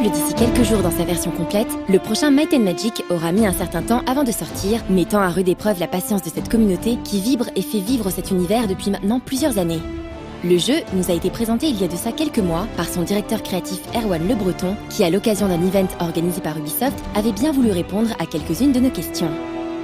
Disponible d'ici quelques jours dans sa version complète, le prochain Might and Magic aura mis un certain temps avant de sortir, mettant à rude épreuve la patience de cette communauté qui vibre et fait vivre cet univers depuis maintenant plusieurs années. Le jeu nous a été présenté il y a de ça quelques mois par son directeur créatif Erwan Le Breton, qui à l'occasion d'un event organisé par Ubisoft avait bien voulu répondre à quelques-unes de nos questions.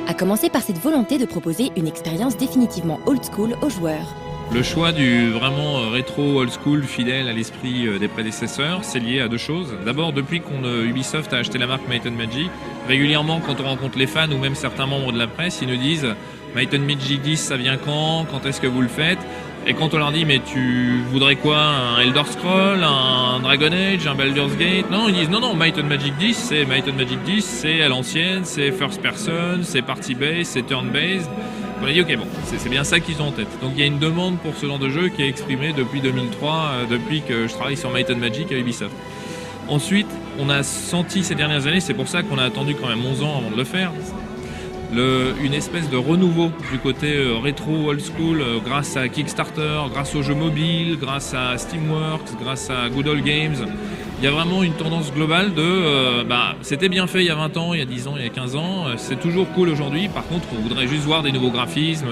À commencer par cette volonté de proposer une expérience définitivement old school aux joueurs. Le choix du vraiment rétro old school fidèle à l'esprit des prédécesseurs, c'est lié à deux choses. D'abord, depuis Ubisoft a acheté la marque Might and Magic, régulièrement quand on rencontre les fans ou même certains membres de la presse, ils nous disent Might and Magic 10, ça vient quand est-ce que vous le faites? Et quand on leur dit mais tu voudrais quoi? Un Elder Scroll, un Dragon Age, un Baldur's Gate? Non, ils disent non, Might and Magic 10, c'est Might and Magic 10, c'est à l'ancienne, c'est first person, c'est party based, c'est turn based. On a dit ok, bon, c'est bien ça qu'ils ont en tête. Donc il y a une demande pour ce genre de jeu qui est exprimée depuis 2003, depuis que je travaille sur Might and Magic à Ubisoft. Ensuite, on a senti ces dernières années, c'est pour ça qu'on a attendu quand même 11 ans avant de le faire, une espèce de renouveau du côté rétro old school grâce à Kickstarter, grâce aux jeux mobiles, grâce à Steamworks, grâce à Good Old Games. Il y a vraiment une tendance globale de c'était bien fait il y a 20 ans, il y a 10 ans, il y a 15 ans, c'est toujours cool aujourd'hui. Par contre, on voudrait juste voir des nouveaux graphismes,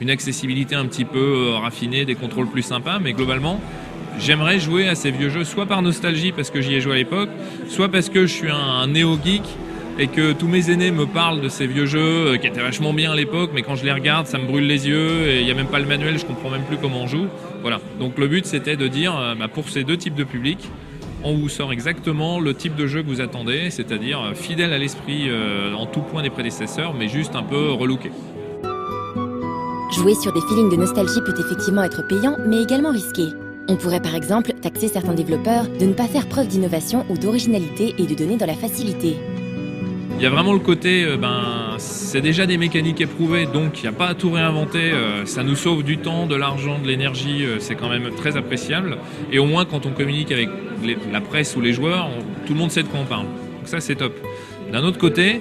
une accessibilité un petit peu raffinée, des contrôles plus sympas, mais globalement, j'aimerais jouer à ces vieux jeux soit par nostalgie parce que j'y ai joué à l'époque, soit parce que je suis un néo-geek et que tous mes aînés me parlent de ces vieux jeux qui étaient vachement bien à l'époque, mais quand je les regarde, ça me brûle les yeux et il n'y a même pas le manuel, je comprends même plus comment on joue. Voilà. Donc le but, c'était de dire, pour ces deux types de publics, on vous sort exactement le type de jeu que vous attendez, c'est-à-dire fidèle à l'esprit en tout point des prédécesseurs, mais juste un peu relooké. Jouer sur des feelings de nostalgie peut effectivement être payant, mais également risqué. On pourrait par exemple taxer certains développeurs de ne pas faire preuve d'innovation ou d'originalité et de donner dans la facilité. Il y a vraiment le côté, c'est déjà des mécaniques éprouvées, donc il n'y a pas à tout réinventer, ça nous sauve du temps, de l'argent, de l'énergie, c'est quand même très appréciable. Et au moins quand on communique avec la presse ou les joueurs, tout le monde sait de quoi on parle. Donc ça c'est top. D'un autre côté,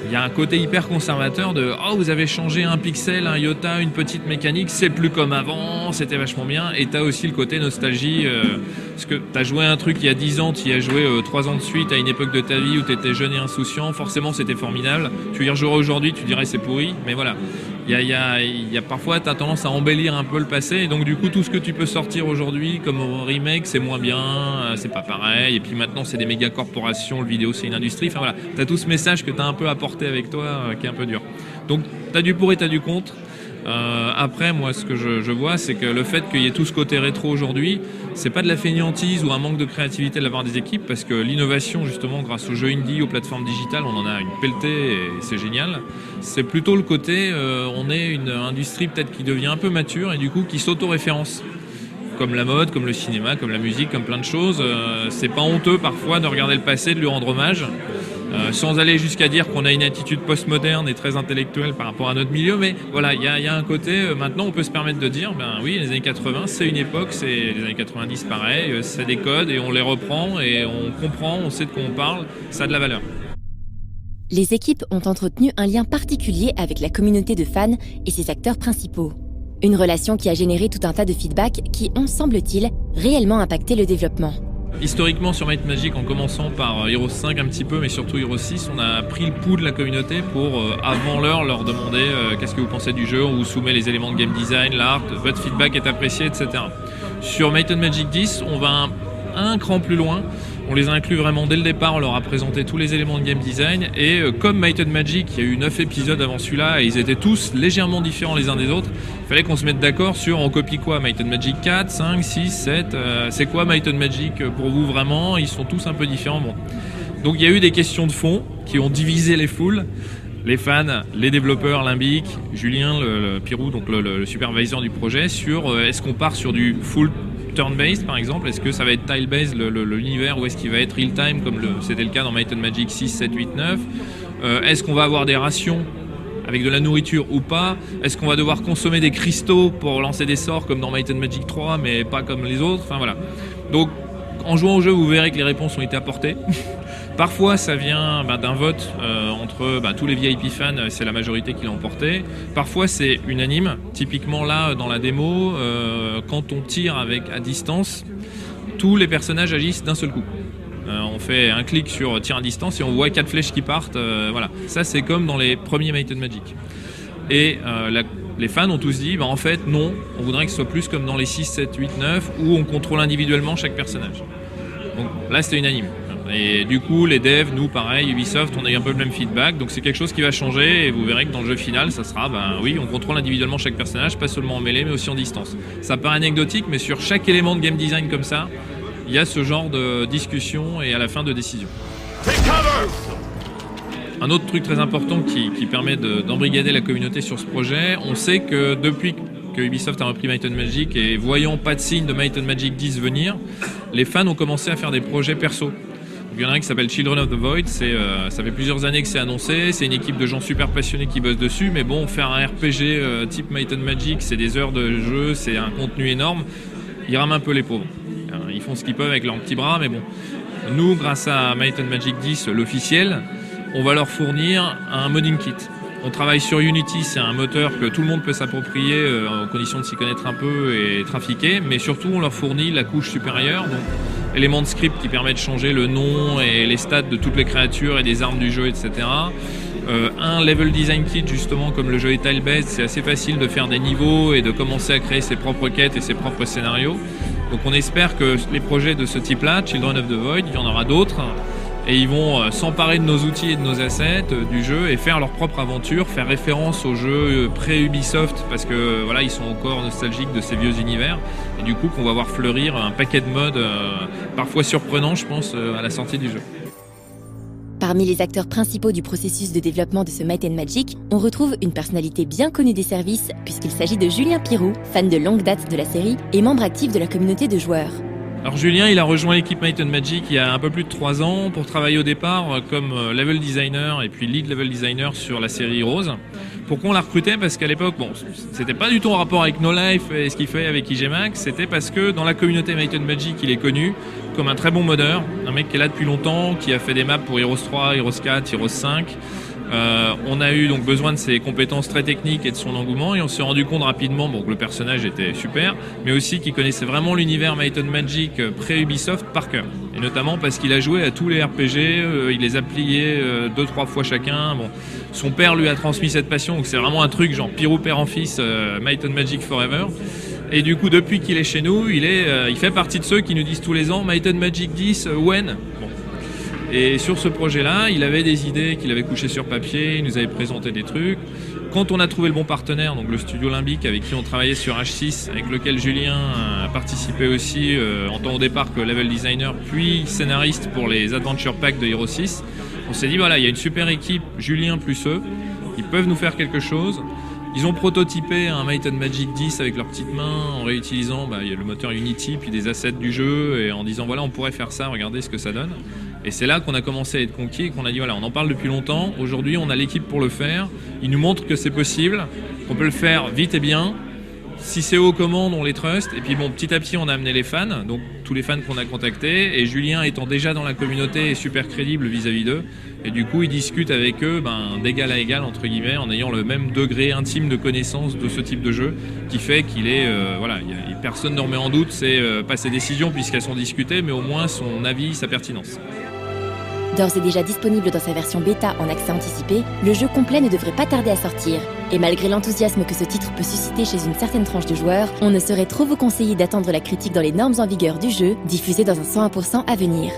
il y a un côté hyper conservateur de « Oh, vous avez changé un pixel, un iota, une petite mécanique, c'est plus comme avant, c'était vachement bien. » Et tu as aussi le côté nostalgie, parce que tu as joué un truc il y a 10 ans, tu y as joué 3 ans de suite à une époque de ta vie où tu étais jeune et insouciant, forcément c'était formidable. Tu y rejoueras aujourd'hui, tu dirais c'est pourri, mais voilà. Il y a parfois, tu as tendance à embellir un peu le passé, et donc du coup tout ce que tu peux sortir aujourd'hui comme remake, c'est moins bien, c'est pas pareil, et puis maintenant c'est des méga corporations, le vidéo c'est une industrie, enfin voilà, tu as tout ce message que tu as un peu apporté avec toi qui est un peu dur. Donc tu as du pour et tu as du contre. Après, moi, ce que je vois, c'est que le fait qu'il y ait tout ce côté rétro aujourd'hui, c'est pas de la fainéantise ou un manque de créativité de la part des équipes, parce que l'innovation, justement, grâce aux jeux indie, aux plateformes digitales, on en a une pelletée et c'est génial. C'est plutôt le côté, on est une industrie peut-être qui devient un peu mature et du coup qui s'auto-référence. Comme la mode, comme le cinéma, comme la musique, comme plein de choses. C'est pas honteux parfois de regarder le passé, de lui rendre hommage. Sans aller jusqu'à dire qu'on a une attitude postmoderne et très intellectuelle par rapport à notre milieu, mais voilà, il y a un côté, maintenant on peut se permettre de dire, oui, les années 80, c'est une époque, c'est les années 90 pareil, c'est des codes et on les reprend et on comprend, on sait de quoi on parle, ça a de la valeur. Les équipes ont entretenu un lien particulier avec la communauté de fans et ses acteurs principaux. Une relation qui a généré tout un tas de feedbacks qui ont, semble-t-il, réellement impacté le développement. Historiquement sur Might Magic, en commençant par Heroes 5 un petit peu, mais surtout Heroes 6, on a pris le pouls de la communauté pour, avant l'heure, leur demander qu'est-ce que vous pensez du jeu, on vous soumet les éléments de game design, l'art, votre feedback est apprécié, etc. Sur Might and Magic 10, on va un cran plus loin, on les a inclus vraiment dès le départ, on leur a présenté tous les éléments de game design, et comme Might and Magic, il y a eu 9 épisodes avant celui-là, et ils étaient tous légèrement différents les uns des autres, il fallait qu'on se mette d'accord sur on copie quoi, Might and Magic 4, 5, 6, 7, c'est quoi Might and Magic pour vous vraiment, ils sont tous un peu différents. Bon. Donc il y a eu des questions de fond qui ont divisé les foules, les fans, les développeurs, Limbic, Julien, le Pirou, donc le supervisor du projet, sur est-ce qu'on part sur du full turn-based par exemple, est-ce que ça va être tile-based l'univers ou est-ce qu'il va être real-time comme c'était le cas dans Might and Magic 6, 7, 8, 9 est-ce qu'on va avoir des rations avec de la nourriture ou pas, est-ce qu'on va devoir consommer des cristaux pour lancer des sorts comme dans Might and Magic 3 mais pas comme les autres, enfin voilà. Donc en jouant au jeu vous verrez que les réponses ont été apportées. Parfois ça vient d'un vote entre tous les VIP fans, c'est la majorité qui l'a emporté. Parfois c'est unanime, typiquement là dans la démo, quand on tire à distance, tous les personnages agissent d'un seul coup. On fait un clic sur tir à distance et on voit 4 flèches qui partent. Voilà. Ça, c'est comme dans les premiers Might and Magic. Et les fans ont tous dit, en fait, non, on voudrait que ce soit plus comme dans les 6, 7, 8, 9, où on contrôle individuellement chaque personnage. Donc là, c'était unanime. Et du coup, les devs, nous, pareil, Ubisoft, on a eu un peu le même feedback. Donc c'est quelque chose qui va changer et vous verrez que dans le jeu final, ça sera, oui, on contrôle individuellement chaque personnage, pas seulement en mêlée, mais aussi en distance. Ça paraît anecdotique, mais sur chaque élément de game design comme ça, il y a ce genre de discussion et à la fin de décision. Un autre truc très important qui permet d'embrigader la communauté sur ce projet, on sait que depuis que Ubisoft a repris Might and Magic et voyant pas de signe de Might and Magic 10 venir, les fans ont commencé à faire des projets perso. Il y en a un qui s'appelle Children of the Void, ça fait plusieurs années que c'est annoncé, c'est une équipe de gens super passionnés qui bossent dessus, mais bon, faire un RPG type Might and Magic, c'est des heures de jeu, c'est un contenu énorme, ils rament un peu les pauvres. Ils font ce qu'ils peuvent avec leurs petits bras, mais bon. Nous, grâce à Might and Magic 10, l'officiel, on va leur fournir un modding kit. On travaille sur Unity, c'est un moteur que tout le monde peut s'approprier en condition de s'y connaître un peu et trafiquer, mais surtout on leur fournit la couche supérieure, donc éléments de script qui permettent de changer le nom et les stats de toutes les créatures et des armes du jeu, etc. Un level design kit, justement, comme le jeu est tile-based, c'est assez facile de faire des niveaux et de commencer à créer ses propres quêtes et ses propres scénarios. Donc on espère que les projets de ce type-là, Children of the Void, il y en aura d'autres, et ils vont s'emparer de nos outils et de nos assets du jeu et faire leur propre aventure, faire référence aux jeux pré-Ubisoft parce que voilà, ils sont encore nostalgiques de ces vieux univers et du coup qu'on va voir fleurir un paquet de modes parfois surprenants, je pense, à la sortie du jeu. Parmi les acteurs principaux du processus de développement de ce Might and Magic, on retrouve une personnalité bien connue des services puisqu'il s'agit de Julien Pirou, fan de longue date de la série et membre actif de la communauté de joueurs. Alors Julien, il a rejoint l'équipe Might and Magic il y a un peu plus de 3 ans pour travailler au départ comme level designer et puis lead level designer sur la série Heroes. Pourquoi on l'a recruté? Parce qu'à l'époque, c'était pas du tout en rapport avec No Life et ce qu'il fait avec IG Max, c'était parce que dans la communauté Might and Magic, il est connu comme un très bon modeur, un mec qui est là depuis longtemps, qui a fait des maps pour Heroes 3, Heroes 4, Heroes 5. On a eu donc besoin de ses compétences très techniques et de son engouement et on s'est rendu compte rapidement que le personnage était super, mais aussi qu'il connaissait vraiment l'univers Might and Magic pré-Ubisoft par cœur. Et notamment parce qu'il a joué à tous les RPG, il les a pliés 2-3 fois chacun. Son père lui a transmis cette passion, donc c'est vraiment un truc genre Pirou père en fils, Might and Magic Forever. Et du coup, depuis qu'il est chez nous, il fait partie de ceux qui nous disent tous les ans Might and Magic 10, when? Et sur ce projet-là, il avait des idées qu'il avait couchées sur papier, il nous avait présenté des trucs. Quand on a trouvé le bon partenaire, donc le studio Limbic avec qui on travaillait sur H6, avec lequel Julien a participé aussi en tant au départ que level designer, puis scénariste pour les Adventure Packs de Hero 6, on s'est dit voilà, il y a une super équipe, Julien plus eux, ils peuvent nous faire quelque chose. Ils ont prototypé un Might and Magic 10 avec leurs petites mains en réutilisant le moteur Unity puis des assets du jeu et en disant voilà, on pourrait faire ça, regardez ce que ça donne. Et c'est là qu'on a commencé à être conquis et qu'on a dit voilà, on en parle depuis longtemps, aujourd'hui on a l'équipe pour le faire, ils nous montrent que c'est possible, qu'on peut le faire vite et bien. Si c'est aux commandes, on les trust. Et puis petit à petit, on a amené les fans, donc tous les fans qu'on a contactés. Et Julien étant déjà dans la communauté est super crédible vis-à-vis d'eux. Et du coup, il discute avec eux d'égal à égal, entre guillemets, en ayant le même degré intime de connaissance de ce type de jeu, qui fait qu'il est, personne ne remet en doute pas ses décisions puisqu'elles sont discutées, mais au moins son avis, sa pertinence. D'ores et déjà disponible dans sa version bêta en accès anticipé, le jeu complet ne devrait pas tarder à sortir. Et malgré l'enthousiasme que ce titre peut susciter chez une certaine tranche de joueurs, on ne saurait trop vous conseiller d'attendre la critique dans les normes en vigueur du jeu, diffusée dans un 101% à venir.